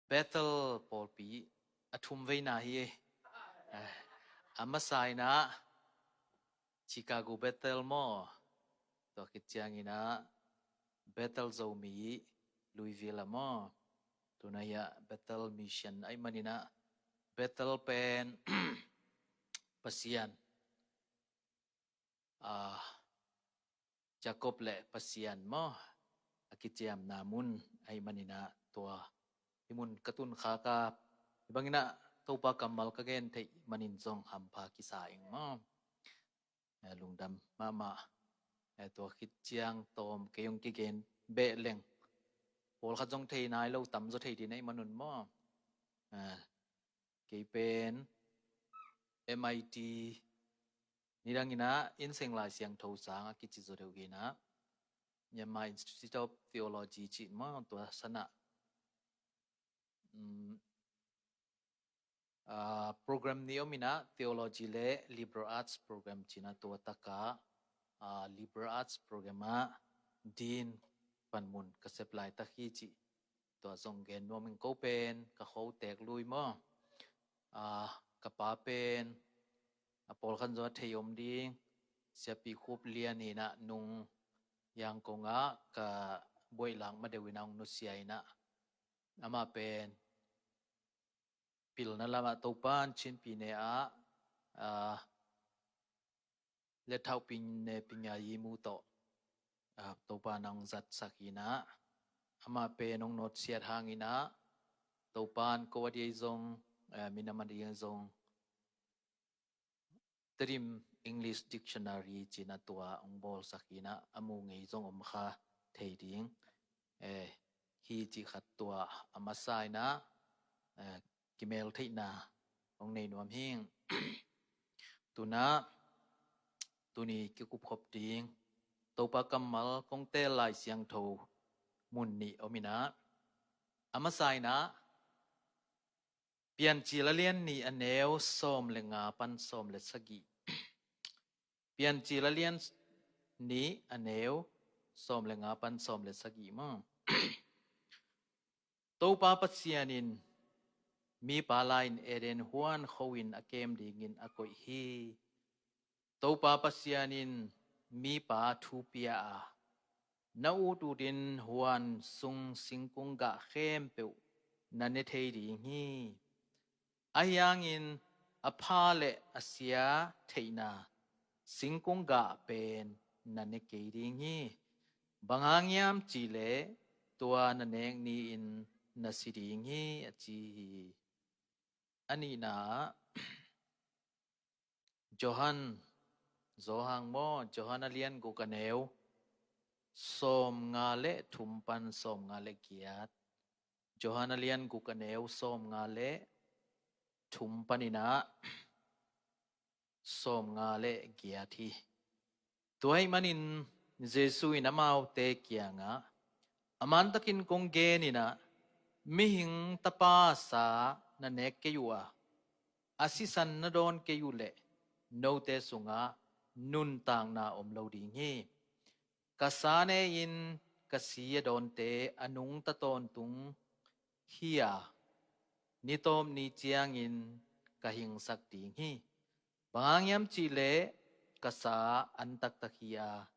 Bethel polpi athum veina hi amasai na Chicago Bethel mo to kitjang ina Bethel zomi Louisville mo tunaya Bethel mission ai manina Bethel pen pasian Jacob le pasian mo akitiam namun ai manina tua imun katun khaka ibangina topa kamal kagen thei manin jong hampa kisaing mo lungdam mama to kitjiang tom keyong kigen be leng pol kha jong thei nai lo tam zo thei di nai manun mo ke pen MIT nirangina in senglai siang tho sang kichi zo deugina Myanmar Institute of Theology chi mo to sana program niomina theology le liberal arts program china to taka liberal arts program din panmun ka supply ta khi chi to jonggen noming ko pen ka khou tek lui mo ka pa pen apol khan zo theyom ding siapi khup lian ni na nung yang konga ka boilang ma dewinang nu siaina ama pen pil na lama topan chin pi ne le thau pin ne pinya yi mu to topa nang zat sakina ama pe nong not siat hangina topan ko wadi zong minamadi zong trim English dictionary china tua ongbol sakina amu ngei zong om kha thei ding hi chi khat tua amasai na kimel theina ong nei nuam hing tuna tuni ki kup khop ding topa kamal kong te lai siang tho mun ni omina amasai na pian chi la lian ni aneu som lenga pan som le sagi pian chi la lian ni aneu som lenga pan som le sagi ma topa pasianin mi palain eden huan khowin akem dingin akoi hi topa pasianin mi pa thupia na utu din huan sung singkunga khem pe nane thei ding hi ayangin aphale asia theina singkunga pen nane ke ding hi bangangyam chile tua naneng ni in nasiding hi achi ani na Johan Zohang mo Johan alian go kaneu som ngale thumpan som ngale kiat Johan alian go kaneu som ngale thumpanina som ngale giathi tuai manin Jesu inamau te kianga amantakin konggenina mihing tapa sa na nek keyua asisan na don keyule no te sunga nun tang na omlo ding hi kasane in kasiya don te anung taton tung hiya nitom ni chiang in kahing sak ding hi bangyam chile kasa antak takia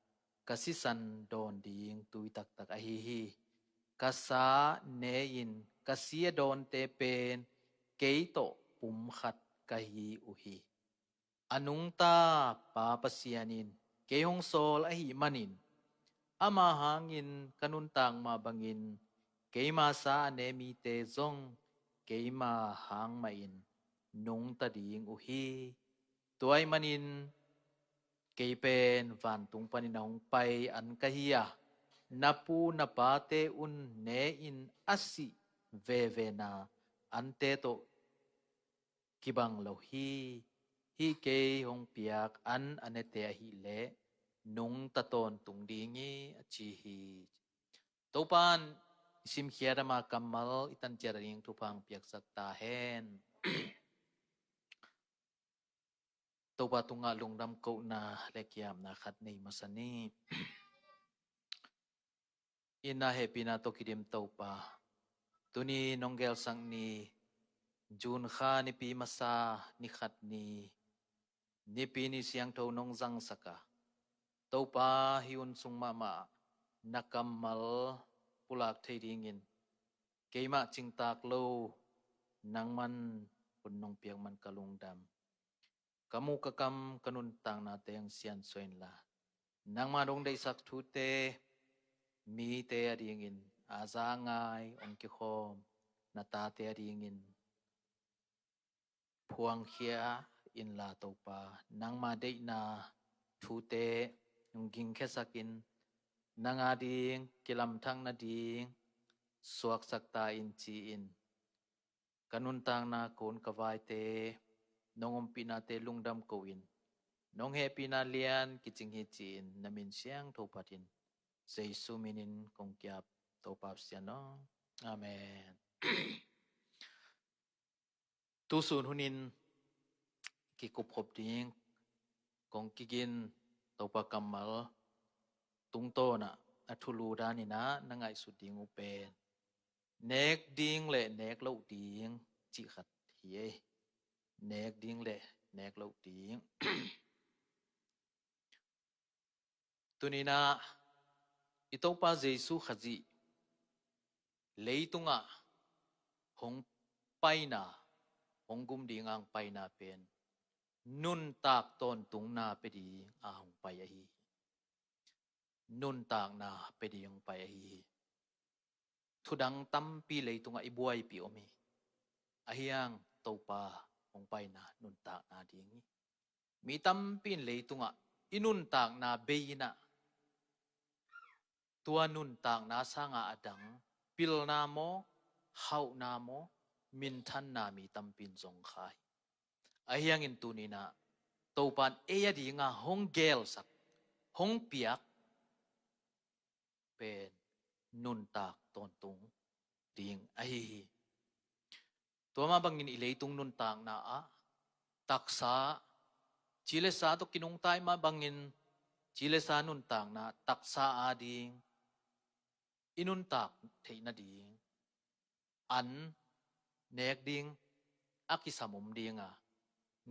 kasisan don ding tui tak tak a hi kasa nein kasiya don te pen keito pum khat kahi uhi anung ta pa pasianin kehong sol a hi manin ama hangin kanun tang ma bangin keima sa ne mi te zong keima hang main nung ta ding uhi tuai manin keipen van tung paninong pai an kahia napu napate un ne in asi vevena ante to kibang lo hi ke hong piak an anete hi le nung taton tung dingi achi hi topan isim khiara ma kamal itan jering tupang piak sakta hen topa tunga lungdam ko na lekiam na khat nei masani ina happy na to kidim topa ตุนีนองเกลสังนีจูนคานิปีมาซานิขัดนีนิปีนิเสียงโทนองจังสกะเตาปาฮิอุนสุงมามานักกัมมัลปุลักเทดิงินเกยมาจิงตากโลนังมันปุนนองเปียงมันกะลุงดำกะมูกะกำกะนุนต่างนาเตงเสียนสวยนลานังมาดงได้สักทุเตมีเตอดิงินอาซางายองกิโคมนาตาเตอดิงินพวงเขียอินลาโตปานังมาได้นาทุเตยงกิงแค่สักินนางอาดิงกิลัมทังนาดิงสวกสักตาอินจีอินกันุนตางนาโกนกวายเตนองอมปีนาเตลุงดำโกวินน้องเฮปีนาเลียนกิจิงเฮจีนนามินเสียงโทปัตินเซซูมินินคงเกียบโตปับเสียนออาเมน ตูสูนหุนินกิกุบขบดิงกงกิกินโตปะกัมมัลตุงโตนะอัทุลูดานินะนังไงสุดดิงอุเปนเนกดิงและเนกเล่าดิงจิขัดเฮียเนกดิงและเนกเล่าดิง ตุนีนะอิโตปาเจซูขจิเลยตุงะหงไปนาหงกุมดิงอังไปนาเป็นนุนตากตอนตุงนาไปดีอาหงไปอะฮีนุนตากนาไปดีหงไปอะฮีทุดังตัมปีเลยตุงะอิบวยปีโอมีอะฮียังโตปาหงไปนานุนตากนาดิงมีตัมปีเลยตุงะอินุนตากนาเบยนะตัวนุนตากนาสางาอดังปิลนาโมเฮานาโมมินทันนามีตัมปินจงขายอะฮียังอินตุนีนะโตปันเอยดีงาหงเกลสักหงเปียกเป็นนุนตากตอนตุงดิงอะฮีตัวมาบังอินอิเลยตุงนุนตากนาอะตักษาจิเลสาตกินงตายมาบังอินจิเลสานุนตากนาตักษาอาดิงอินุนตากเทนะดิงอันเนกดิงอักิสมุมดิงอะ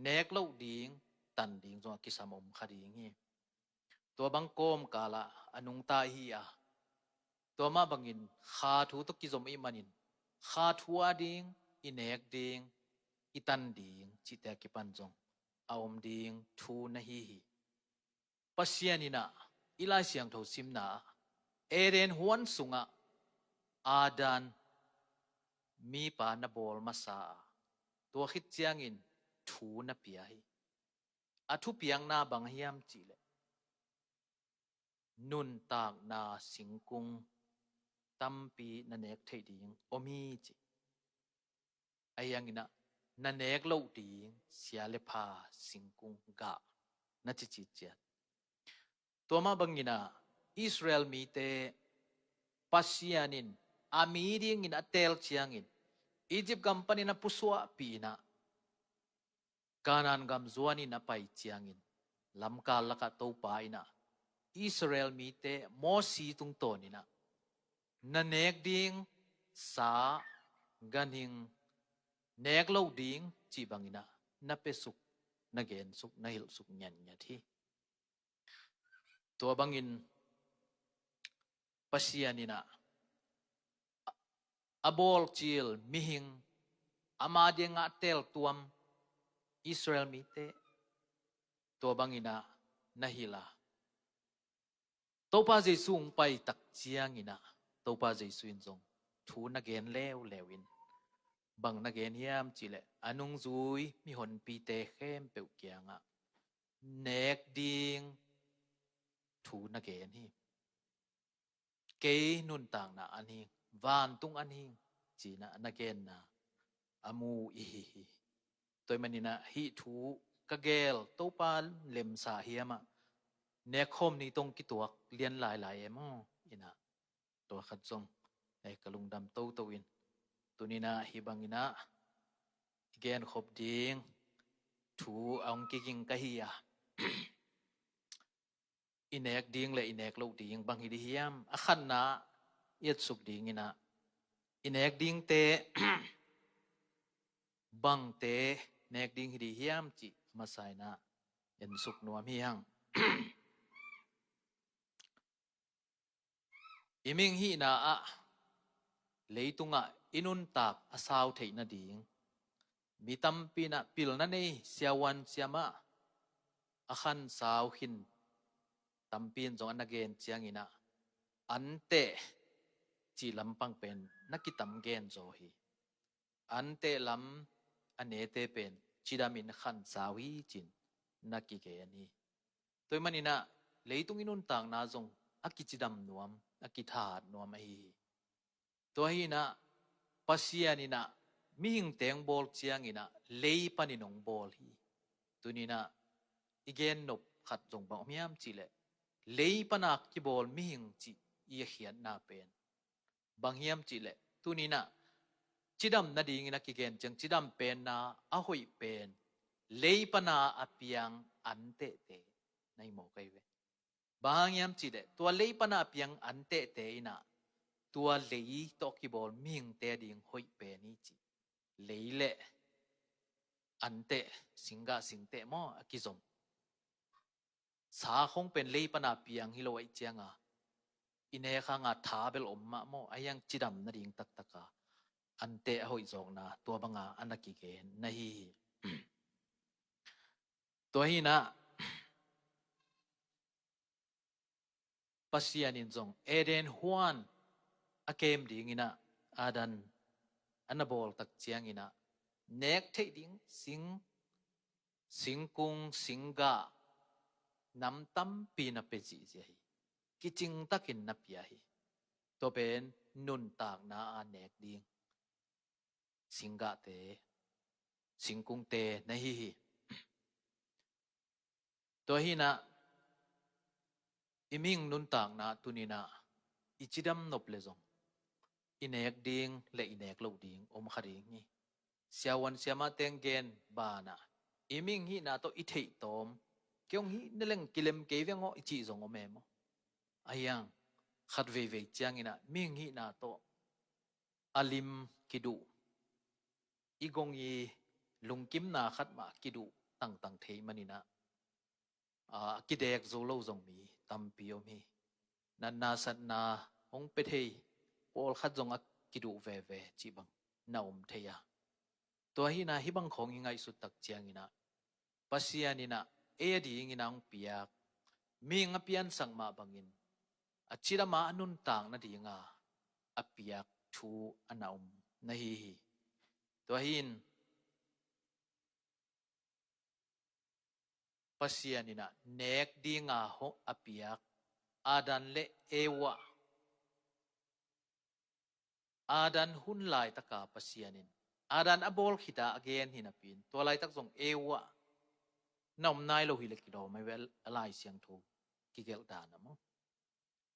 เนกเล่าดิงตันดิงจงอักิสมุมคดิงฮีตัวบังโกมกาละอนุงตาฮีอะตัวมาบังอินคาทูตกิจมอิมันินคาทัวดิงอิเนกดิงอิตันดิงจิตะกิปันจงอาวมดิงทูนะฮีปัสยานินะอิลาเสียงโทซิมนาเอเรนฮวนสุงะอาดานมีปานบอลมาซาตัวขิดเจียงอินทูนะเปียฮีอทุเปียงนาบังเฮียมจิเลนุนตากนาสิงกุงตัมปีนันเอกเทดิงโอมีจิอายังอินะนันเอกโลดิงเสียเลพาสิงกุงกะนัจิจิเจียตัวมาบังอินะอิสราเอลมีเตปัสยานินอามีดิงอินอเตลเชียงอินอียิปต์กัมปานินะปุสวะปีนะกานันกัมจวนินะไปเชียงอินลำกาลละกะโตปายนะอิสราเอลมีเตโมซีตุงโตนินะนันเอกดิงสากันหิงเนกโลดิงจีบังอินะนับเปสุกนักเกนสุกนัหิลสุกเงียนเงียที่ตัวบังอินปัสยานินะอบอลจิลมิหิงอามาเดงะเตลตัวมอิสราเอลมีเตตัวบังอินะนะฮิลาโตปาเจซุงไปตักเจียงอินะโตปาเจซุอินจงทูนักเกนเลวเลวินบังนักเกนเฮียมจิเลอนุงซุยมีหนปีเตเข้มเปียวเกียงะเนกดิงทูนักเกนฮีเกนุนต่างนะอันหิงวานตุงอันหิงจีนะนักเกนนะอามูอีฮีตัวมันนี่นะฮิทูกะเกลโตปาเลมสาเฮียมะเนคอมนี่ตรงกิตัวเลียนหลายๆเอมออินะตัวขัดจงไอ้กะลุงดำโตโตวินตัวนี้นะฮิบังอินะเกนขบดิงทูองกิกิงกะฮียะอินเอกดิงและอินเอกโลดิงบังฮิดิฮิยมอะขันนะเอียดสุกดิงอินะ inek ding te bang te nek ding hi hiam chi masai na en suk nuam hi hang iming hi na a leitunga inun tak asaw thei na ding mi tampi na pil na nei siawan siama akhan saw hin tampin jong anagen chiang ina ante chi lampang pen nakitam gen zo hi ante lam anete pen chidamin khan sawi chin nakike ani toy manina leitung inun tang na jong akichidam nuam akithat nuam hi to hi na pasianina mihing teng bol chiang ina lei paninong bol hi tunina igen nop khat jong ba miam chile lei panak ki bol mihing chi ia hian na pen banghiam chile tunina chidam na ding ina kigen chang chidam pen na a hoi pen lei pana apiang ante te nai mo kai ve banghiam chile tua lei pana apiang ante te ina tua lei to ki bol ming te ding hoi pe ni chi lei le ante singa singte mo akizom sa khong pen lei pana piang hiloi chianga ine khanga thabel omma mo ayang chidam na ding tak taka ante hoi jong na tua banga anaki ge nahi to hi na pasianin jong eden huan akem ding ina adan anabol tak chiang ina nek thei ding singkung singa nam tam pi na pe ji je hi kiching takin na pia hi to ben nun tak na anek ding singa te singkung te na hi to hi na iming nun tak na tunina ichidam nop le jong inek ding le inek lo ding om khading ni siawan siama tengen bana iming hi na to ithei tom kyong hi neleng kilem kewengo ichi jong omemo ayang khat ve ve chiang ina ming hi na to alim kidu igong yi lungkim na khat ma kidu tang tang thei manina kidek zo lo jong mi tampio mi nan na sat na ong pe thei pol khat jong kidu ve ve chi bang na theya to hi na hi bang khong ngai su tak chiang ina pasianina edi ngina ong piak ming apian sangma bangin achira ma anun tang na dinga apiak thu anaum nahi to hin pasianina nek dinga ho apiak adan le ewa adan hun lai taka pasianin adan abol khita again hinapin to lai tak jong ewa nom nai lo hi le kido mai wel alai siang thu kigel dan mo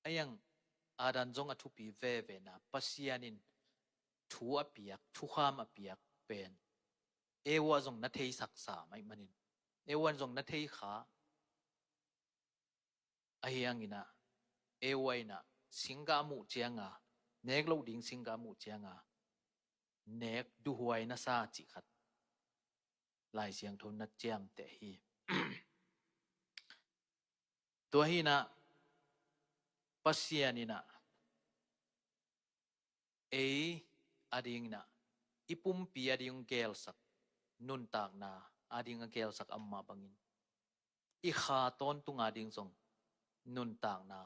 ayang adan jong athu pi ve ve na pasianin thu apiak thu kham apiak pen ewa jong na thei saksa mai manin ewan jong na thei kha ayang ina ewaina singa mu chianga nek lo ding singa mu chianga nek du huai na sa chi khat lai siang thon na chiam te hi to hi na pasianina ading na ipum pi ading gel sak nun tak na ading gel sak amma bangin I kha ton tunga ding jong nun tak na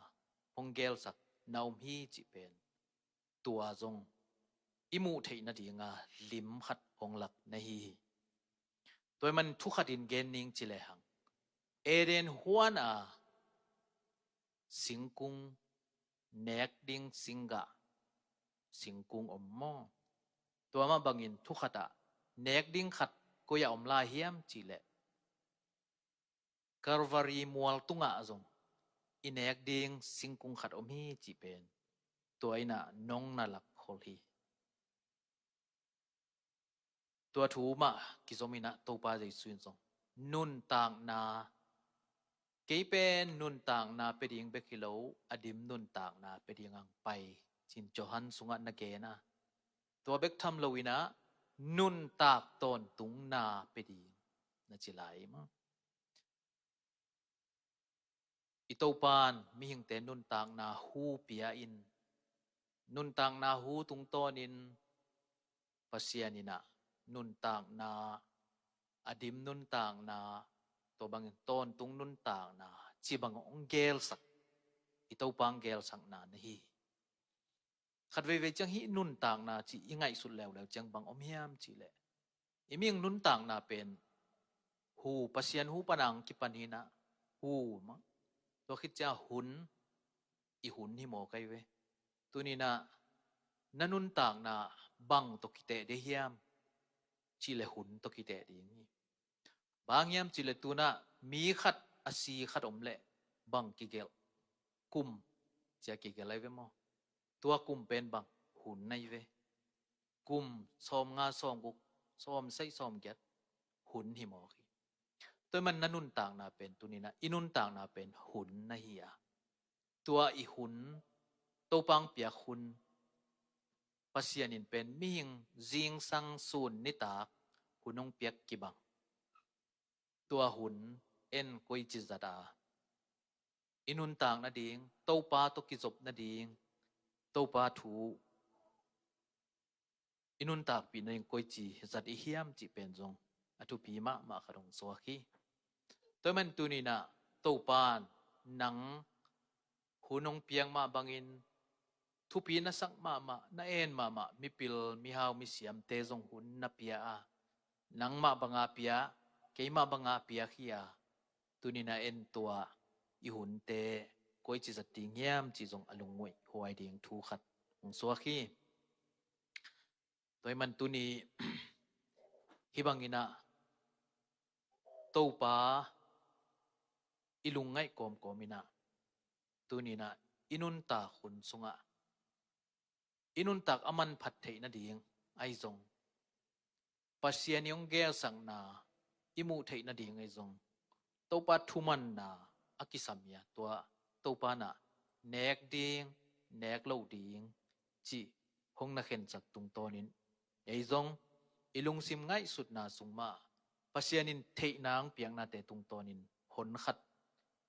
hong gel sak naum hi chi pen tua jong imu thei na dinga lim khat hong lak na hi toy man thu khatin gen ning chile hang eren huan a singkung nek ding singa singkung ommo tua ma bangin thu khata nek ding khat ko ya om la hiam chile karvari mual tunga jong inek ding singkung khat om hi chi pen toina nong na lak khol hi tua thu ma kizomina topa jai suin jong nun tang na keipen nun tang na peding bekilo adim nun tang na pedingang pai chin johan sunga na ge na ตัวเบกทำลวินะนุนตากตอนตุงนาไปดีนะจิไหลมั้งอิโตปานมีหิงเตนุนตากนาหูเปียอินนุนตากนาหูตุงตอนินปัสยานินะนุนตากนาอดิมนุนตากนาตัวบางตอนตุงนุนตากนาจีบางองเกลสักอิโตปังเกลสักนานี่ขัดเวจังหินุนตากนาจียังไงสุดแล้วจังบางอมเฮียมจีแหละอีมิงนุนตากนาเป็นหูปัสยันหูปนังกิปันหินะหูมั้งตัวคิดจะหุนอีหุนหิโมไกเวตัวนี้นะนันุนตากนาบังตกิเตเดเฮียมจีเลหุนตกิเตดีงี้บางยามจีเลตัวนะมีขัดอสีขัดอมเละบังกิเกลกุมจะกิเกลไรเวมอตัวกุมเป็นบังหุนในเวกุมซ้อมงาซ้อมกุกซ้อมใส่ซ้อมเก็ดหุนหิโมกีตัวมันนันุนต่างนาเป็นตัวนี้นะอินุนต่างนาเป็นหุนนะเฮียตัวอีหุนตัวปังเปียหุนปัสยานินเป็นมีหิงจิงสังซูนนิตากหุนงเปียกกิบังตัวหุนเอ็นกุยจิจดาอินุนต่างนาดิงตัวปาตกิจบนาดิงตัวปาถูอินุนตากปีนึงกุยจิจัดอิเฮียมจิเป็นจงอทุปีมาขดงสวกีตัวมันตัวนี้นะตัวปานหนังหุนงเปียงมาบังอินทุปีนะสักมานะเอ็นมามีปิลมีฮาวมีเสียมเตจงหุนนะเปียหนังมาบังอาเปียเกยมาบังอาเปียขี้ตัวนี้นะเอ็นตัวอีหุนเตกุยจิจัดติงเฮียมจิจงอลุงงวยหวยดิงทูขัดงสวกีตัวมันตัวนี้ ฮิบังอินะตัวปาอิลุงไงกอมอินะตัวนี้นะอินุนตาขุนสุงะอินุนตากอมันผัดเทนะดีงไอจงปัสยานิยงเกลสังนาอิมุเทนะดีงไอจงตัวปาทุมันนาอากิสัมยาตัวปานะเนกดีงเนกเล่าดีงจีหงนักเห็นจากตุงตอนินไอจงอิลุงซิมง่ายสุดนาสุงมาปัสยานินเทนางเปียงนาเตตุงตอนินหนขัด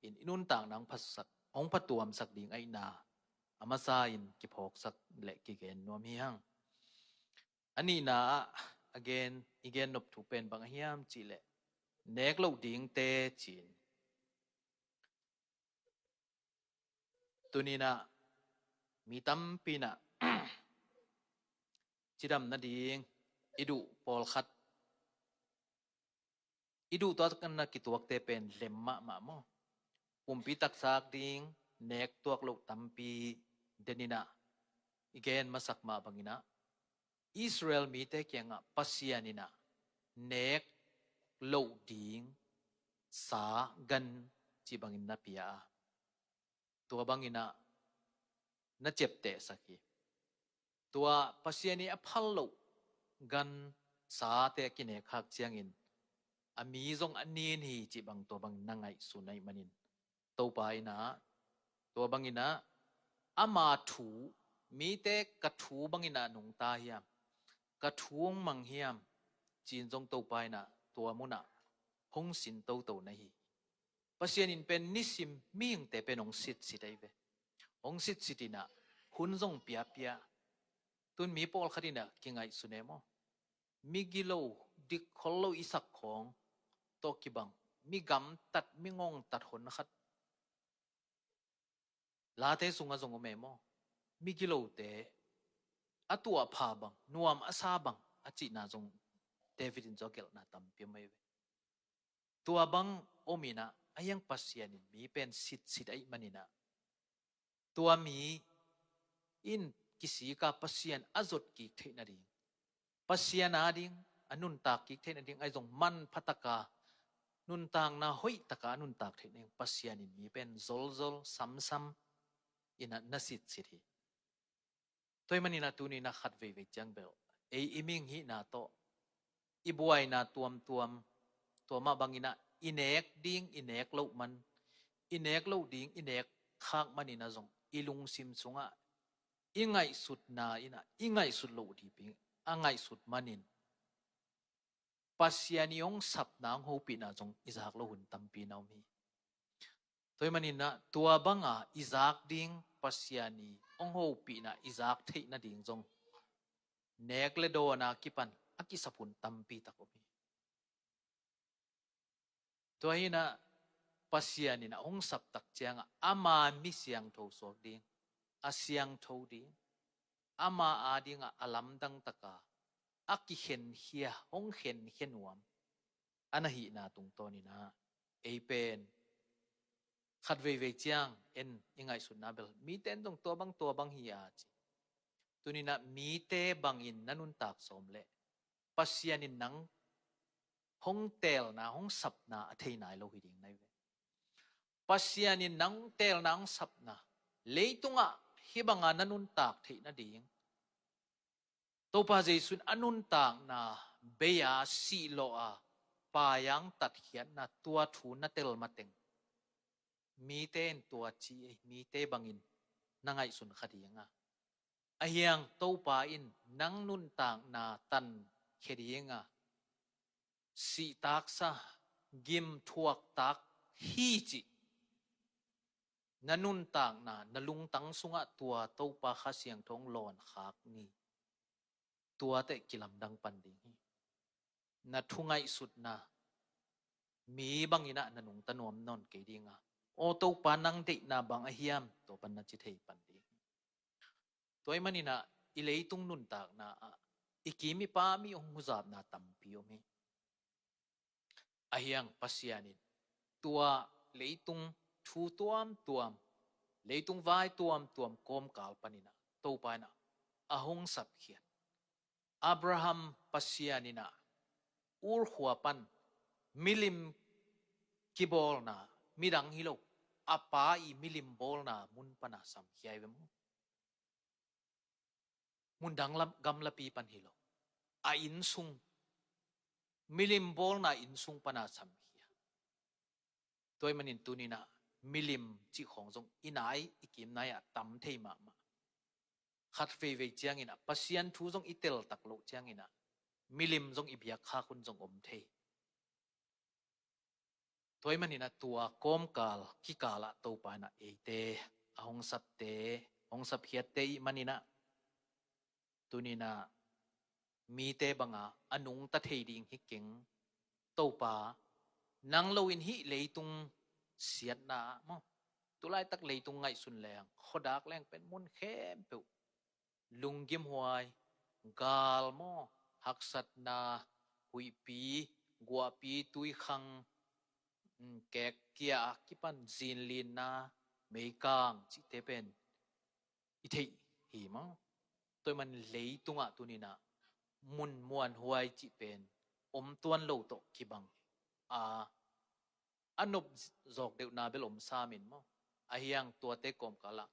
อินุนต่างนางพัสสัตองพัตัวมสักดิงไอนาอามาซาอินกิพอกสักเละกิเกนนวมเฮียงอันนี้นะ again นบถูเป็นบางเฮียมจีเละเนกเล่าดิงเตจีนตัวนี้นะมีตั้มปีนะ จิดำนาดิงอิดุปอลขัดอิดุตัวกันนะกิตัวเตเป็นเล็มมาโมปุ่มปีตักซากดิงเนกตัวกลุกตั้มปีเดนินะอีกเกนมาสักมาบังอินะอิสราเอลมีเตเกียงปัสยานินะเนกโลดิงสากันจีบังอินะปียาตัวบังอินะน่าเจ็บเตะสักทีตัวปัสยานิอพัลโลกันสาเตกินเนคักเจียงอินอามีจงอันนี้นี่จีบังตัวบังนังไงสุนัยมันินตัวไปนะตัวบังอินะอามาถูมีเตกระถูบังอินะหนุงตาเฮียมกระถูงมังเฮียมจีนจงตัวไปนะตัวมุนะหงสินตัวนะฮีปัสยานินเป็นนิสิมมีงแต่เป็นองสิทธิ์สิได้เวองสิทธิ์สิตินะหุนจงเปียตุนมีปอลคดีนะกิงไงสุเนมมีกิโลดิคอลโลอิสักของโตกิบังมีกำตัดมีงงตัดหนขัดลาเตสุงะจงเมมมีกิโลเตอตัวพาบังนวมอาซาบังอจินาจงเดวิดินจอเกลนาตัมเปียไม่เวตัวบังโอมินะอายังปัสยานินมีเป็นสิทธิ์ไอมันินะตัวมีอินกิสีกาปัสยานอจดกิเทนาดิงปัสยานาดิงอนุนตากกิเทนาดิงไอจงมันพัตกานุนตางนาหอยตกานุนตากเทนิงปัสยานินมีเป็นซอลซ้ำอินะนสิทธิตัวมันนี่นะตัวนี้นะขัดเวจังเบลอิมิงฮีนาโตอิบวยนาตัวมาบังอินะอิเนกดิงอิเนกเล่ามันอิเนกเล่าดิงอิเนกข้างมันนี่นะจงอิลุงซิมสุงะ ingai sut na ina ingai sut lo di ping angai sut manin pasiani ong sap nang ho pi na jong izak lo hun tampi naw mi toy manin na tua banga izak ding pasiani ong ho pi na izak thei na ding jong nek le do na kipan akisapun tampi takomi toy na pasiani na ong sap tak chiang ama mi siang tho so ding asyang tho ding ama adinga alam dang taka aki hen hia ong hen henuam anahi na tung to ni na ei pen khat ve chiang en ingai sun na bel mi ten dong to bang hi a chi tunina mi te bangin nanun tak som le pasianin nang hong tel na hong sap na athei nai lo hi ding nai ve pasianin nang tel nang sap na leitunga hibanga nanun tak thei na ding to pa jesun anun tak na beya si lo a payang tat hian na tua thu na tel mateng mi ten tua chi mi te bangin nangai sun khadinga ahyang to pa in nang nun tak na tan khedinga si tak sa gim thuak tak hi chi nanun tak na nalung tang sunga tua to pa khasiang thong lon khak ni tua te kilam dang panding na thungai sut na mi bangina nanung tanom non ke dinga o to panang de na bang ahiam to pan na chi thei panding toy manina ileitung nun tak na ikimi pa mi ong muzab na tampi o mi ahyang pasianin tua leitung thu tuam leitung vai tuam kom kal panina to pa na ahong sap khian Abraham pasianina ur huapan milim kibol na midang hilo apa I milim bol na mun pana sam hiai ve mo mun dang gam lapi pan hilo a insung milim bol na insung pana sam hia toy manin tunina milim chi khong jong inai ikim na ya tam thei ma khat ve chiang ina pasian thu jong itel tak lo chiang ina milim jong ibia kha kun jong om thei toy manina tua kom kal ki kala to pa na eite ahong sap te hong sap hiat te manina tunina mi te banga anung ta thei ding hi keng to pa nang lo in hi leitung siat na mo tulai tak leitung ngai sun leng khodak leng pen mun khem pe lunggim huai gal mo haksat na hui pi gua pi tui khang kek kia kipan zin lin na meikang chi te pen I thei hi mo toy man leitunga tunina mun muan huai chi pen om tuan lo to kibang anop jok deu na bel om samin mo ahyang tua te kom kala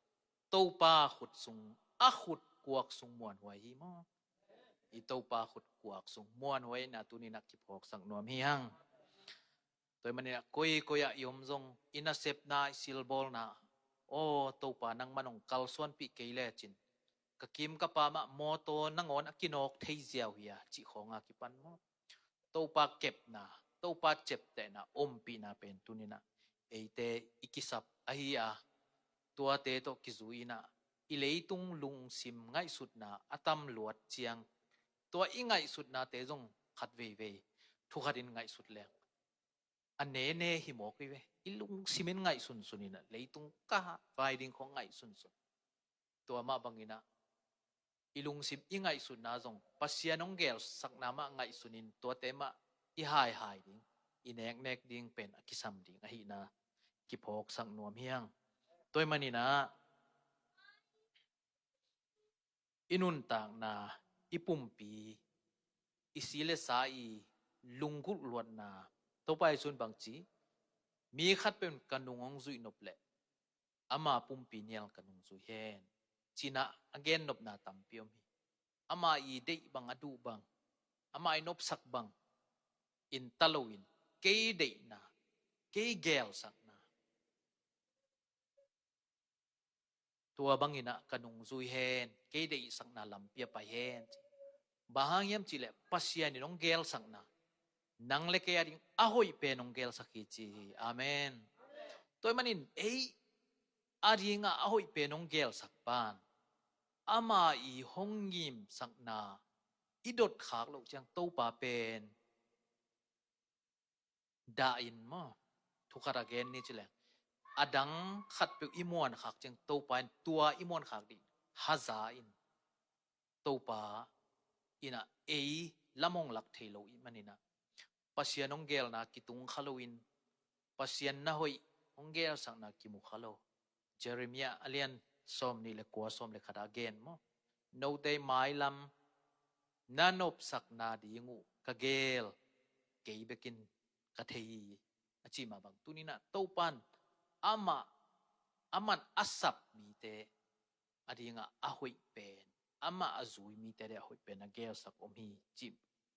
to pa khut sung a khut kuak sung muan huai hi mo I to pa khut kuak sung muan huai na tunina ki phok sang nom hi hang toy manina koya yom jong ina sep na silbol na o to pa nang manong kalsuan pi keile chin kakim ka pa ma moto nangon akinok thei ziaw hiya chi khonga ki pan mo to pa kep na to pa chep te na om pi na pen tunina eite ikisap ahia tua te to kizuina ileitung lung sim ngai sut na atam luat chiang tua ingai sut na te jong khat ve thu khatin ngai sut leng anene hi mo ki ve ilung simen ngai sun sunina leitung ka vai ding khong ngai sun tua ma bangina ilung sim ingai sun na jong pasianong gel sakna ma ngai sunin to tema I hai ding inek ding pen akisam ding ahi na ki phok sang nuam hiang toy manina inun tang na ipumpi isile sai lungkul luat na to pai sun bangchi mi khat pen kanungong zui nople ama pumpi nial kanung zui hen china again nop na tampiom hi ama I dei bang adu bang ama I nop sak bang in talowin ke dei na ke gel sak na ตัวบังอินะกนุงซุยเฮนเกยได้สักนาลำเปียไปเฮนบางยามจิเลปัสยานิน้องเกลสักนานังเลกยาดิงอโหยเปน้องเกลสักฮิจีอาเมนตัวมันอินอาดิงอโหยเปน้องเกลสักปานอามาอีหงยิมสักนาอีดดขากลูกจังโตปาเป็นดาอินมอทุกขระเกนนี่จิเลอดังขัดเปอิมวนขากจังโตปานตัวอิมวนขากดิฮาซาอินโตปาอินะละมงลักเทโลอิมันนี่นะปัสยานองเกลนะกิตุงขโลอินปัสยานนะหอยองเกลสักนากิมุขโลเจเรมียาอเลียนซอมนี่เลกัวซอมเลขดาเกนมอโนเตไมลัมนานบสักนาดีงูกะเกลเกยเบกินกะเทยอจิมาบังตุนินะโตปันอามันอัสซับมีเตอดีงะอะหอยเป็นอามาอซุยมีเตเดหอยเป็นนะเกลสักอมฮีจิ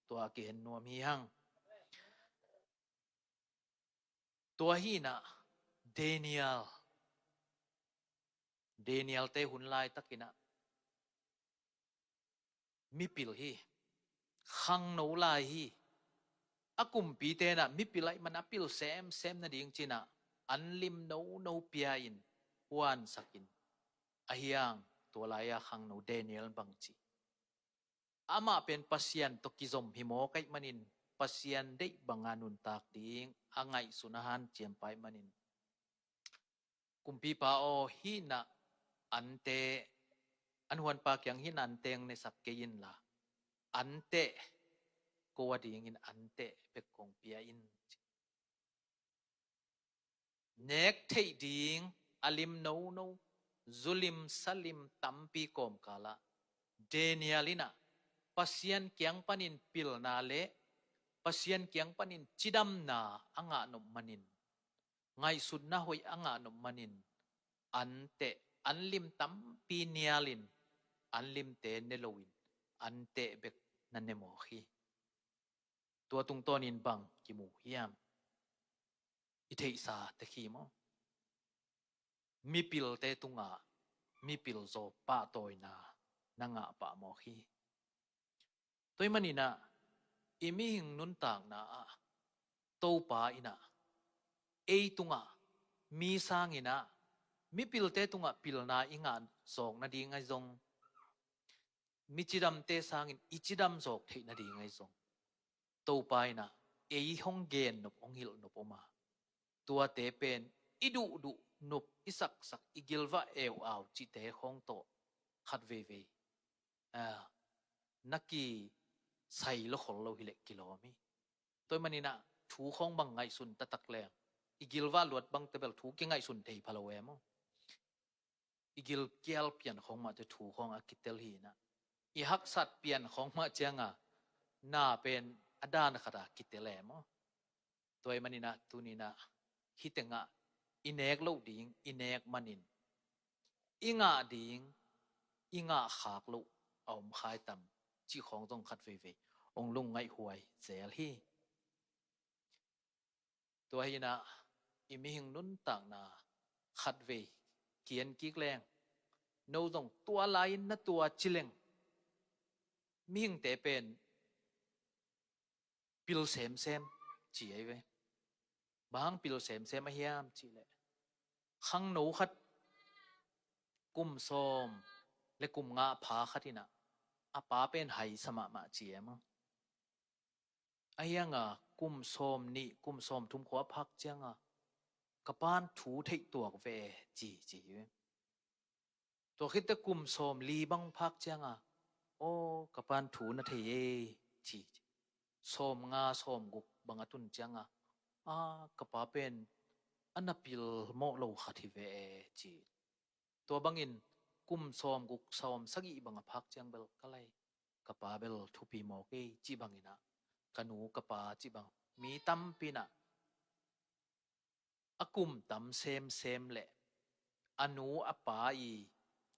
ตัวเกนนัวมีหังตัวฮีนะเดเนียลเตหุนลายตักินะมีปิลฮีขังโนลายฮีอากุมปีเตนะมีปิลายมันอปิลเซมนะดิงจินะอันลิมโนเปียอินฮวนสักินอาฮิยังตัวลายขังโนเดเนียลบังจีอามาเป็นปัสยันตกิซอมหิโมไกมันินปัสยันได้บังานุนตากดิงอังไงสุนาหันเจียมไปมันินกุมปีปาโอฮีนะอันเตอันหวนปากยังหินอันเตงในสักเกยินละอันเตโกวดีงินอันเตเปกงเปียอินเนกเทดิงอลิมโนซุลิมซัลิมตัมปีกอมกาละเดเนียลินะปัสยันเกียงปันินปิลนาเลปัสยันเกียงปันินจิดัมนาอังานมมันินไงสุดนะหอยอังานมมันินอันเตอันลิมตัมปีเนียลินอันลิมเตเนโลวินอันเตเบกนันเนโมฮีตัวตุงต้นินบังกิมูฮิยามอิเทอิสาเตคีโมมีปิลเตตุงะมีปิลโซปะโตยนานังะปะโมฮีตัวมันนี่นะอิมิหิงนุนต่างนะโตปาอินะตุงะมีสางอินะมีปิลเตตุงะปิลนาอิงานสองนาดีไงซงมิจิดัมเตสางอินอิจิดัมสอกเทนาดีไงซงโตปายนะฮงเกนนบองหิลนบอมาตัวเตเป็นอิดุนบอิสักอิกิลวะเอวเอาจิเตฮงโตขัดเวนักกีใส่ละขอเราหิเลกิโลมีตัวมันนี่นะถูของบังไงสุนตะตักแรงอิกิลวะลวดบังเตเบลถูกยังไงสุนเทพะโลเวมอิกิลเกียลเปลี่ยนของมาจะถูของอากิเตลฮีนะอิฮักสัตเปลี่ยนของมาเจียงน่าเป็นอดานขดากิเตเลมตัวมันนี่นะตุนี่นะฮิตงะอินเอกโลดิงอินเอกมันินอิงะดิงอิงะขากลุเอามขายตำจีของต้องขัดเวองลุงไงหวยเซลฮีตัวฮีนะอิมิหิงนุนต่างนาขัดเวเกียนกิกแรงโนต้องตัวลายนะตัวจิเลงมิหิงเตเป็นปิลเซมจีไอเวบางปิลเซมมาเฮียมจีเลยขังหนูขัดกุมส้มและกุมงาผาขัดินะอาป้าเป็นไห้สมะมาจีเอมั้งไอ้ยังกุมส้มนี่กุมส้มทุ่มขวาพักจังกระปานถูเทตัวเวจีเวตัวคิดแต่กุมส้มลีบังพักจังโอ้กระปานถูนะเทเยจีส้มงาส้มกุกบังตุนจังกระปาเป็นอันนับปิลโมโลขัดเวจีตัวบังอินกุมส้มกุกส้มสักอีบังพักจังเบลก็เลยกระปาเบลทุปีโมเกจีบังอินะกนูกระปาจีบังมีตั้มปีนะอากุมตั้มเซมเละอนูอปาอี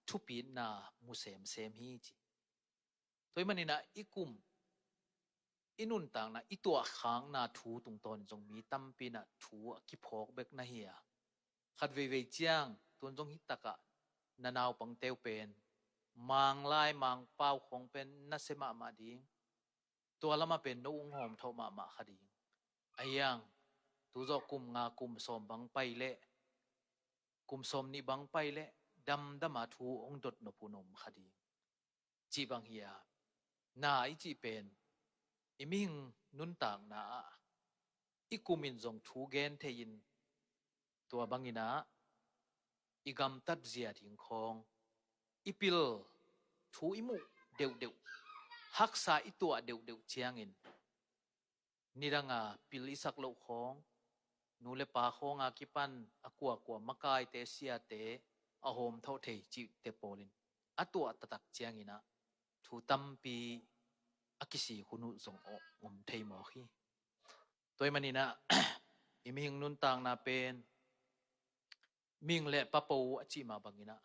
ทุปีนามุเซมฮีจีตัวมันนี่นะอีกุมอินุนต่างนะอีตัวค้างนาถูตรงตนจงมีตั้มปีนะถูกิพอกเบกนะเฮียขัดเวเจียงตัวจงฮิตตะกะ นานาวปังเตวเป็นมังลายมังเป้าของเป็นนัสมะมาดิงตัวละมาเป็นนุ่งหอมเท่ามาคดีอายังตุจอกุมงากุมสมบังไปเละกุมสมนี่บังไปเละดำมาทูองดดนปุนมคดีจีบังเฮียนาอิจีเป็นอิมิงนุนต่างนาอิกุมินจงทูเกนเทยินตัวบังอินาอิกำตัดเสียทิ้งของอิปิลทูอิมุเดวฮักษาอิตัวเดวเชียงอินนิรังอาปิลอิสักโลของนูเลปาของอากิปันอกัวมะกายเตเสียเตอโฮมเท่าเทจิเตโปลินอตัวตะตักเชียงอินะทูตัมปีอากิสีคุนุสงอมเทมอคีตัวมันนี่นะ อิมิงนุนต่างนาเป็นมิงเละปะปูอจิมาบังอินะ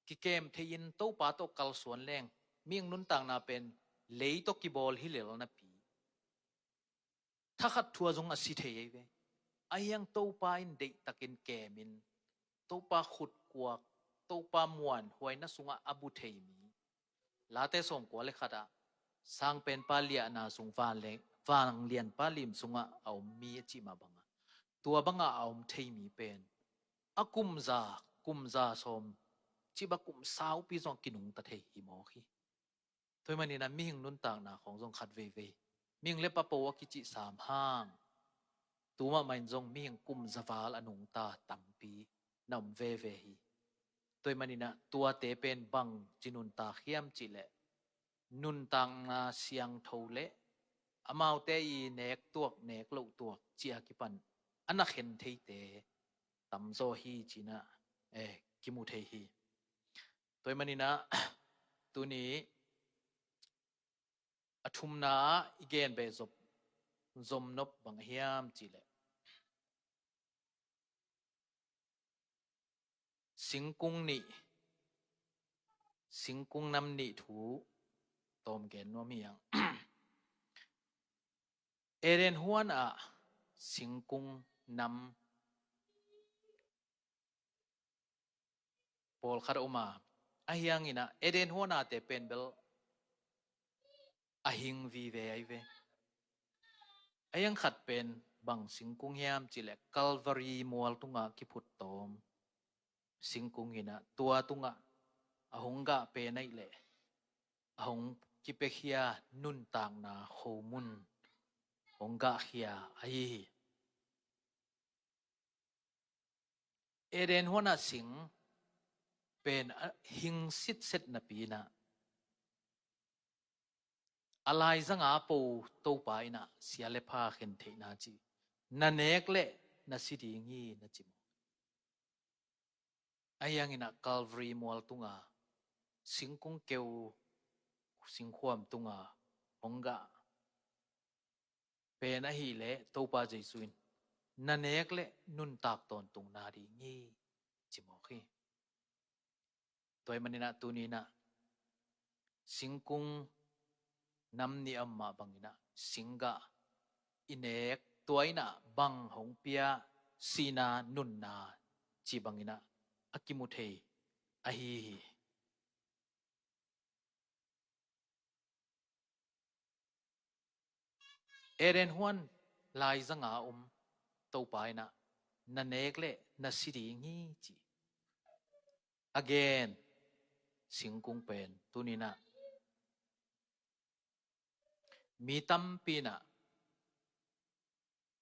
กิเกมเทยินโตปาโตกัลสวนแรงมิงนุนต่างนาเป็นเลยโตกิบอลฮิเลลนะปีถ้าขัดทัวจงอสิเทยเวอายังโตปาอินเดตะกินแกมินโตปาขุดกวกโตปามวนหวยนะสุงอบุเทมีลาเตสงกัวเลขัดาสร้างเป็นปาเลียนาสุงฟานเลฟางเลียนปาลิมสุงเอามีจิมาบังตัวบังเอาเทมีเป็นอากุมซาสมจิบกุมสาวปีจงกินุงตะเทหิมอคีตัวมันนี่นะมิงนุนต่างนาของจงขัดเวมิงเลปะโปวกิจิสามห้างตัวมันจงมิงกุมซาวาลอนุงตาตัมปีนำเวฮีตัวมันนี่นะตัวเตเป็นบังจินุนตาเขียมจิเลนุนต่างนาเสียงโทเลอมาวเตอีเนกตัวเนกโลตัวเจียกิปันอันนักเห็นเทเตตัมโซฮีจินะกิมุเทฮีตัวมันนี่นะตัวนี้อทุมนาอีเกนเบซบซมนบบังเฮียมจิเลสิงกุงนี่สิงกุงนำนี่ถูตอมเกนนัวมียังเอเรนฮวนอะสิงกุงนำปอลคาร์อุมาอายังอินะเอเรนฮวนอะเตเป็นเบลอาหิงวีเวไอเวอายังขัดเป็นบังสิงกุงเฮียมจิเลกัลวารีมัวลตุงะกิพุตตอมสิงกุงอินะตัวตุงะอาหงกะเป็นไอเลอาหงกิเปเฮียนุนต่างนาโฮมุนหงกะเฮียไอเอเดนหัวหน้าสิงเป็นหิงสิทธิ์เซตนปีนะอะไรสังอาปูโตไปนะเสียเลพาเข็นเทนาจีนันเอกเลนัสิดีงีนะจิมอายังอินะกัลวรีมัวลตุงาสิงกุงเกวสิงความตุงาหงกะเป็นฮีเลโตปาเจสุนนันเอกเลนุนตากตอนตุงนาดีงีจิมอคีตัวมันนี่นะตัวนี้นะสิงกุงนำนี่อัมมาบังอินะสิงกะอินเอกตัวอินะบังหงเปียสีนานุนนาจีบังอินะอากิมุเทอฮีเอเรนฮวนลายสังอาโตไปนะนันเอกเลนัสิดีงีจี again สิงกุงเป็นตัวนี้นะมีตัมปีนะ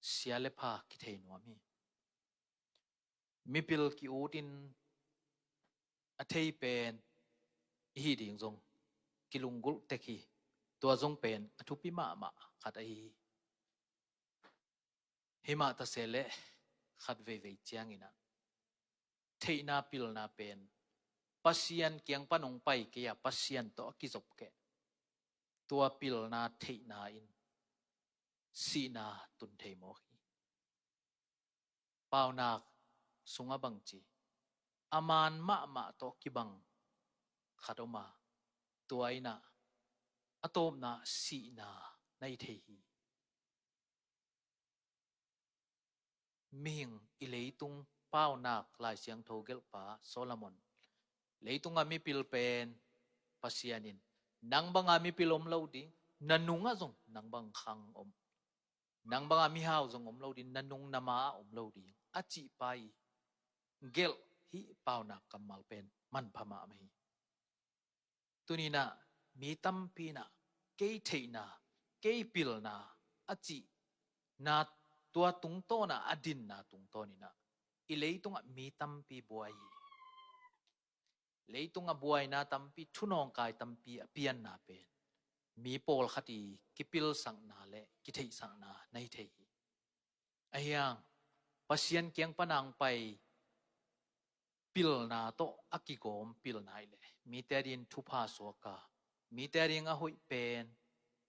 เสียเลพาคิเทนัวมีปิลกิอูดินอเทยเป็นฮีดิงจงกิลุงกุลเตคีตัวจงเป็นอทุปิมาขัดไอหิมาตะเสเลขัดเวเจียงอินะเทนาปิลนาเป็นปัสยันเกียงปนงไปเกียปัสยันโตกิจบแกตัวปิลนาเทนาอินสีนาตุนเทโมฮีเปล่านักสุงบังจีอามานมาโตกิบังขัดออกมาตัวไอนะอโตมนาสีนาในเทฮีมิงอิเลตุงเป้านักลายเสียงโทเกลปาโซลามอน leitung ami pilpen pasianin nang bang ami pilom lo di nanunga zong nang bang khang nang bang ami haw zong lo di nanung nama lo di achi pai gel hi pauna kamal pen man phama mai tunina mi tampi na ke theina ke pilna achi na tua tungto na adin na tungto ni na ileitung mi tampi buai leitung buai na tampi thunong kai tampi apian na pen mi pol khati kipil sang na le ki thei sang na nai thei ayang pasien kyang panang pai pil na to akigom pil nai le mi terin thupa soka mi terin a hoi pen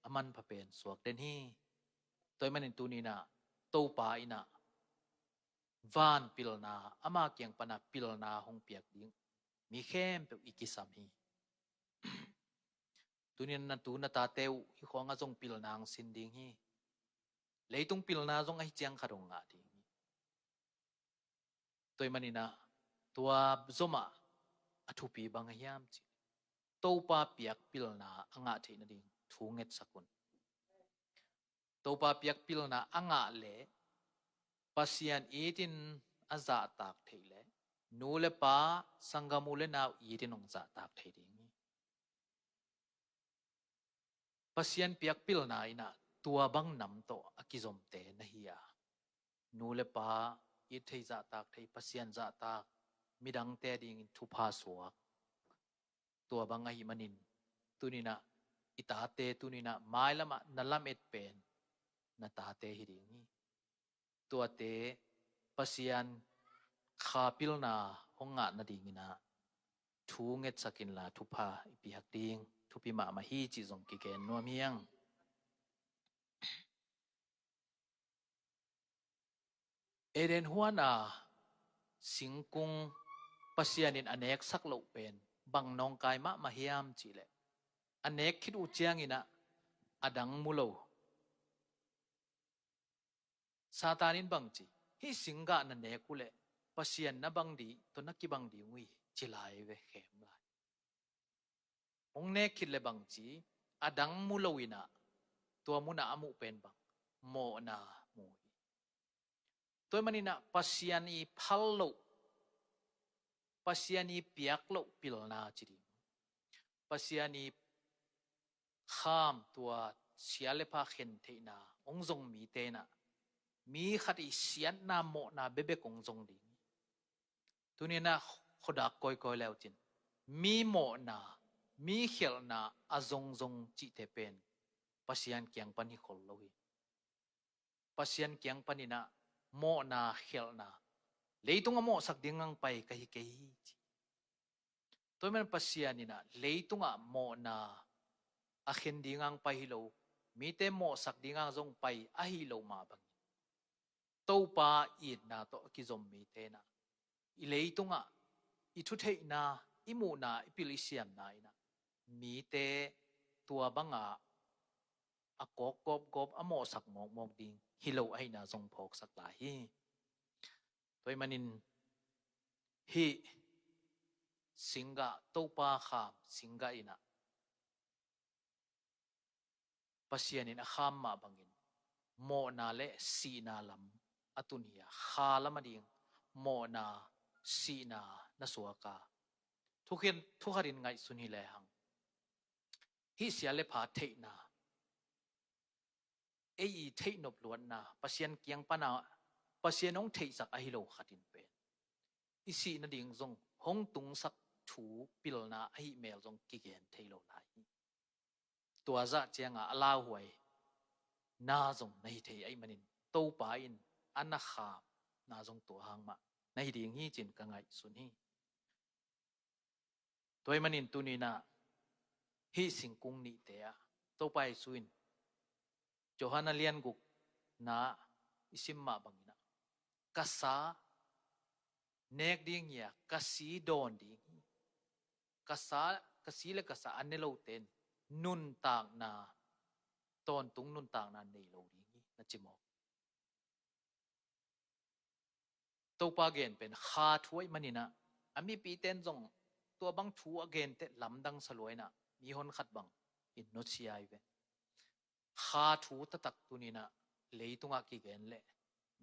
aman pha pen suak den hi toy manin tu ni na to pa ina van pil na ama kyang pana pil na hong piak ding mi khem pe ikisam hi tunin na tu na ta teu hi khonga jong pil nang sin ding hi leitung pil na jong ai chiang kharong nga ding toy manina tua zoma athupi bang hiam chi to pa piak pil na anga theina ding thunget sakun to pa piak pil na anga le pasian itin aza tak theile nu le pa sangamule naw itin ong za tak thei ding pasian piak pil na ina tua bang nam to akizom te na hiya nu le pa i thei za tak thei pasian za tak midang te ding thupa suak tua bang ai manin tunina itate tunina mailama nalam et pen na ta te hi ding tua te pasian khapil na honga na ding ina thunget sakin la thupa ipiak ding thupi ma ma hi chi jong ki ken no miang eren huana singkung pasianin anek sak lo pen bang nong kai ma mahiam chi le anek khit u chiang ina adang mulo satanin bang chi hi singa na ne kule pasian na bang di to nakki bang di ngui chilai ve khem lai ong ne khit le bang chi adang mulo ina to muna amu pen bang mo na mu toy manina pasiani phallo pasiani piaklo pilna chiri pasiani kham tua siale pha khen theina ongjong mi te na mi khati sian na mo na bebe kongjong di tunina khoda koi koi lew chin mi mo na mi khel na azong jong chi te pen pasian kyang pani khol lohi pasian kyang pani na mo na khel na leitung amo sak dingang pai kahi kahi toy man pasiani na leitunga mo na a khen dingang pai lo mi te mo sak dingang jong pai a hi lo ma bang to pa i na to ki zom mi te na i leitunga i thu thei na i mu na i pilisiam na ina mi te tua banga a kop kop kop amo sak mok mok ding hi lo ai na jong phok sak la hi toy manin hi singa to pa kham singa ina pasianin a kham ma bangin mo na le si na lam atunia khala mading mo na si na suaka thukarin ngai suni le hang hi sia le pha theina ei theinop luan na pasian kyang pana pasianong thei sak a hi lo khatin pe isi na ding jong hong tung sak thu pilna a hi mel jong ki gen thei lo lai tua za chianga ala huai na jong nei thei ai manin to pa in anna kha na jong to hang ma nei ding hi chin ka ngai sun hi toy manin tunina hi singkung ni te a to pai suin Johanna lian guk na isim ma bangina kasa nek ding ya kasi don ding kasa kasile kasa anelo ten nun tang na ton tung nun tang na nei lo ding na chimo to pa gen pen kha thuai manina ami pi ten jong ตัวบังทูอเกนเตลำดังสลวยนะมีหนขัดบังอินโนเซียเวข้าทูตะตักตุนีนะเลยตุงอากิเกนเล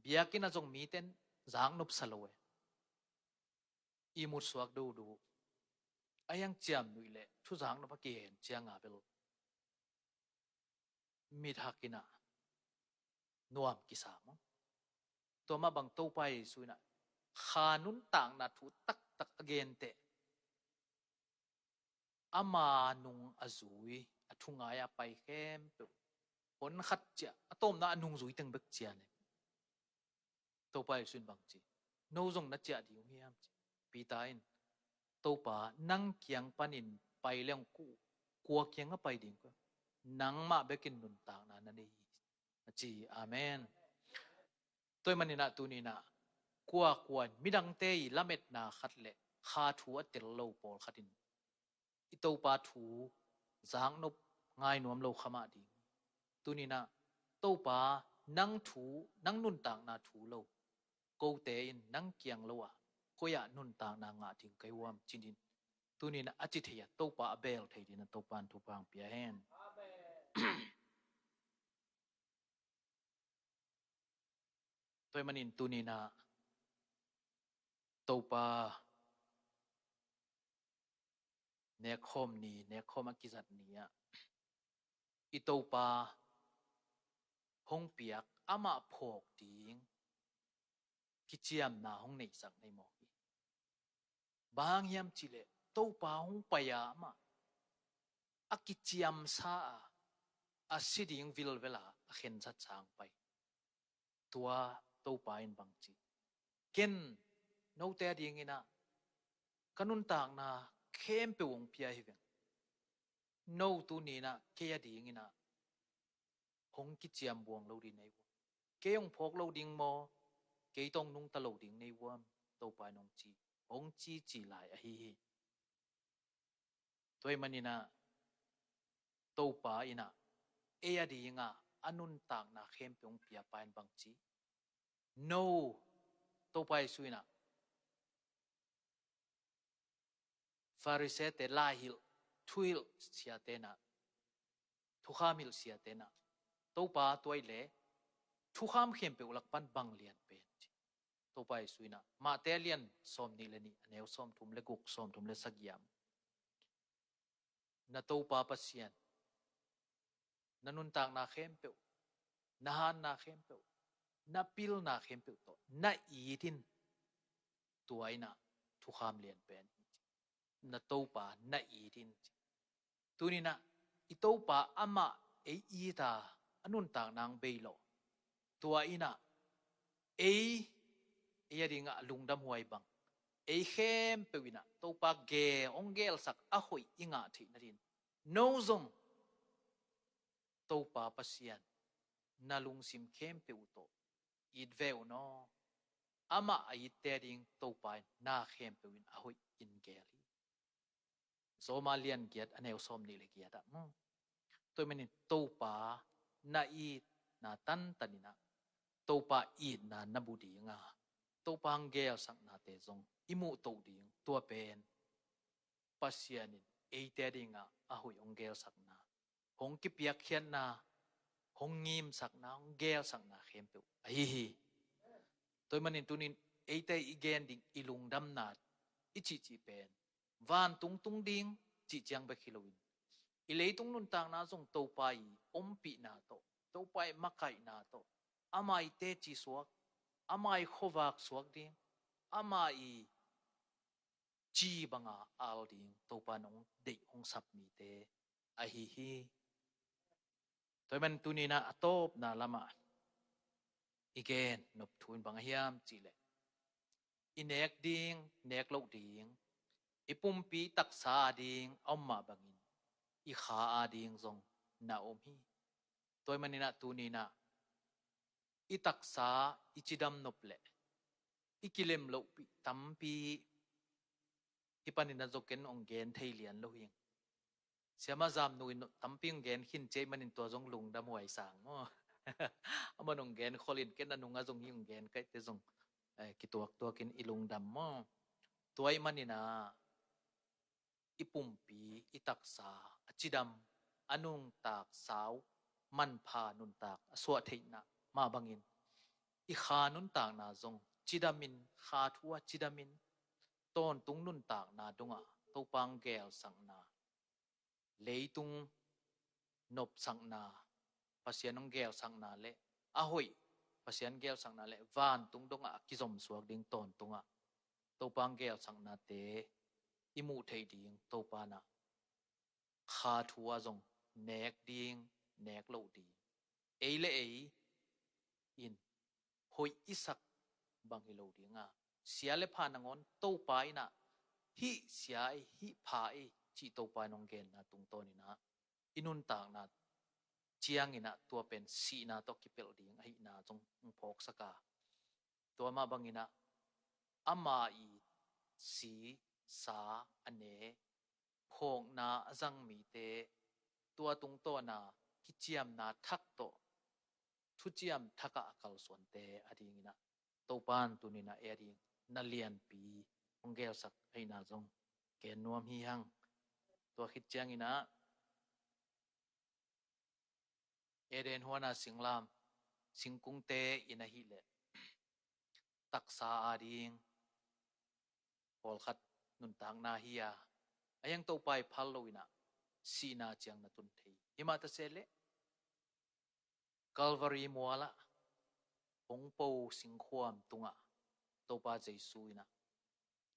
เบียกินจงมีเต็นจางนบสลวยอีมุดสวกดูอายังเจียมนุยเลทุจางนบกิเห็นเจียงอาเบลมีทักินะนวมกิสามตัวมาบังโตไปสุยนะขานุนต่างนาทูตักอเกนเตอามานุงอจุยอทุงอายาไปเข้มเปผลขัดเจอต้มนานุงจุยตึงเบกเจียเนี่ยตัวไปสุนบังจีโนจงนัดเจดีอยู่เฮียมจีปีตาอินตัวป่านั่งเคียงปันินไปเลี้ยงกลัวเคียงก็ไปดิ่งก็นั่งมาเบกินนุนต่างนั่นนี่จีอาเมนตัวมันนี่นะตัวนี้นะกลัวมิดังเตยละเม็ดนาขัดเละขาถูอัติลโลปอลขัดินอิตัวป่าถูจางนบง่ายนวมโลขมาดิ่งตัวนี้นะตัวป่านั่งถูนั่งนุนต่างนาถูโลกูเตอินนั่งเกียงโลอะก็อยากนุนต่างนางาดิ่งไกวามจินดินตัวนี้นะอจิตเฮียตัวป่าเบลไทยดินตัวปานทุพังเปียเฮนตัวมันอินตัวนี้นะตัวป่าเนคอมนี่เนคอมกิจัดนี้อ่ะอีตัวป่าห้องเปียกอามาพกดิ่งกิจยามนาห้องในสักในหมอกบางยามจิเลตัวป่าห้องปยามาอากิจยามซาอาสิดิ่งวิลเวลาเข็นชัดช้างไปตัวป่าอินบางจีเก็นโนเตดิ่งอินะกันุนต่างนาเข้มเปวงเปียหิเวงโนตัวนี้นะเคียดิ่งอินะหงกิจยามบวงเราดินในวัวเกยงพกเราดิ่งโมเกยต้องนุ่งตะเราดิ่งในวัวตัวป่านงจีหงจีหลายฮีตัวมันนี่นะตัวป่าอินะเอียดิ่งอ่ะอนุนต่างนาเข้มเปวงเปียปานบางจีโนตัวป่าสุยนะฟาริเซเตลาฮิลทุยลเสียเตนะทุขามิลเสียเตนะตัวป่าตัวเล่ทุขามเข้มเปวลักปันบังเลียนเป็นตัวป่าสุยนะมาเตเลียนสมนิเลนี่เนวสมทุมเลกุกสมทุมเลสักยามนาตัวป่าปัสยันนันุนต่างนาเข้มเปวนาฮันนาเข้มเปวนาปิลนาเข้มเปวตัวนาอีดินตัวไอ้นะทุขามเลียนเป็นนาตัวป่านาอีดินตัวนี้นะอีตัวป่าอามาอีตาอนุนต่างนางเบลโลตัวอินะยดิ่งอ่ะลุงดำหวยบังเข้มเปวินะตัวป่าเกองเกลสักอ่ะหอยอิงอ่ะที่นั่นดินโนซงตัวป่าปัสยันนาลุงซิมเข้มเปวโตอีดเววโนอามาอีเตดิ่งตัวป่านาเข้มเปวินอ่ะหอยอินเกลีโซมาเลียนเกียรติอันเอวสมนี่เลยเกียรติตัวมันนี่ตัวป่านาอีนาตันตันินะตัวป่าอีนานาบุดีงาตัวป่าเกลสักนาเตจงอิมุตัวดีงตัวเป็นปัสยานินเตดิ่งอ่ะหอยองเกลสักนาหงกิเปียกเขียนนาหงงิมสักนาหงเกลสักนาเข้มเปวตัวมันนี่ตัวนี้เตอีเกนดิ่งอิลุงดำนาอิจิเป็นวานตุงดิ่งจิจังเบคิโลวินอิเลยตุงนุนต่างนาจงตัวไปอมปีนาโตตัวไปมักไก่นาโตอามาเตจิสวกอามาขวักสวกดิ่งอามาจีบังอาลดิ่งตัวปานงเด็กองสับมีเตอฮีตัวมันตุนีนาโตบนาลามาอีเกนนบทุนบังเฮียมจีเลอินเอกดิ่งเนกโลดิ่งอีปุ่มปีตักษาดิ่งเอามาบังอินอีขาอาดิ่งจงนาอมฮีตัวมันนี่นะตูนีนะอีตักษาอีจิดำนบเลอีกิเลมโลปีตัมปีอีปันินะจกินองเกนไทยเลียนโลหิงเสียมาจามนุยตัมปีองเกนหินเจมันนินตัวจงลุงดำหวยสางมั้งเอามันองเกนคอลินเกนนันุงอาจงยิงเกนใกล้เตจงกิตัวกินอีลุงดำมั้งตัวไอ้มันนี่นะ อิปุ่มปีอิตักษาอจิดำอนุงตากสาวมันพานุนตากสวะเทนะมาบังอินอิขานุนตากนาจงจิดามินขาทัวจิดามินต้นตุงนุนตากนาดุงะตปังแกวสังนาเลยตุงนบสังนาปัสยานงแกวสังนาเลอะหอยปัสยานแกวสังนาเลวานตุงดงะกิจอมสวกดิงต้นตุงะตปังแกวสังนาเตอิมูเทดิงตปานะขาทัวจงแนกดิงแนกโลดีเอเลเออินหอยอิสักบังฮิโลดีงะเสียเลพานงอนตปายนะฮิเสียฮิพายจิตปานงเกนนะตุงโตนี่นะอินุนตางนะเจียงอินะตัวเป็นสีนะตอกิเปลดิงไอนะจงพกสกาตัวมาบังอินะอามาอีสีสาอเนพงนาจังมีเตตัวตุงโตนะกิเจียมนาทักโตทุเจียมทักะกัลส่วนเตอดีงินะตปานตุนินะเอดิงนาเลียนปีองเกลสักไอนะจงเกนนวมฮีหังตัวคิดเจียงอินะเอเดนหัวนาสิงลามสิงกุงเตอินะฮิเลตักษาอาดิงพอลขัดนุนทางนาฮิยาอายังตไปพัลโลวินะสีนาเจียงนาตุนเทหิมาตะเซเลกัลวารีมัวละหงปูสิงความตุงะตปาเจซูอินะ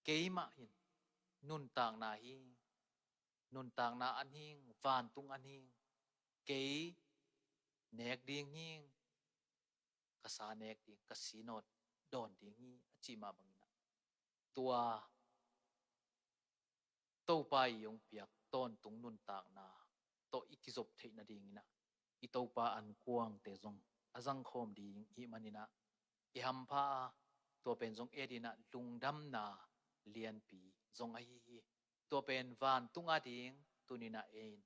เกยมาหินนุนทางนาฮินุนทางนาอันหิงวานตุงอันหิงเกยเนกดิงหิงกษาเนกดิงกสีโนดดอนดิงหิอจิมาบังนะตัวโตไปยงเปียกต้นตุงนุนตากนาโตอิกิจบเทนะดิงนะอิโตปาอันกวางเตจงอจังคมดิงอิมันินะอิหัมพาตัวเป็นจงเอดินะลุงดำนาเลียนปีจงไอตัวเป็นวานตุงอาดิงตุนินะเอน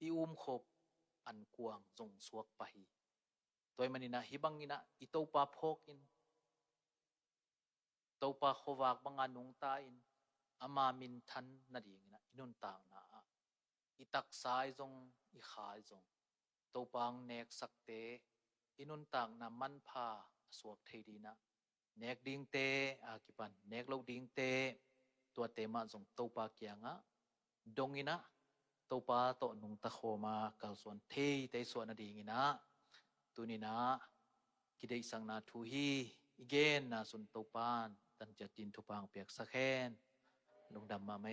อิอุมคบอันกวางจงสวกไปตัวมันินะฮิบังอินะอิโตปาพกอินโตปาขวากบังอานุงตาอินอามามินทันนาดีนะอินุนตางนาอิตักสายจงอิขายจงโตปังเนกสักเตอินุนตางนามันพาสวกเทดีนะเนกดิงเตอากิปันเนกโลดิงเตตัวเตมาจงโตปาเกียงะดงอินะโตปาโตนุงตะโคมากัลส่วนเทเตส่วนนาดีงินะตุนินะกิเดสังนาทูฮีอีเกนนาสุนโตปานตันจะจินทุปางเปียกสะแคนลงดำมาไหม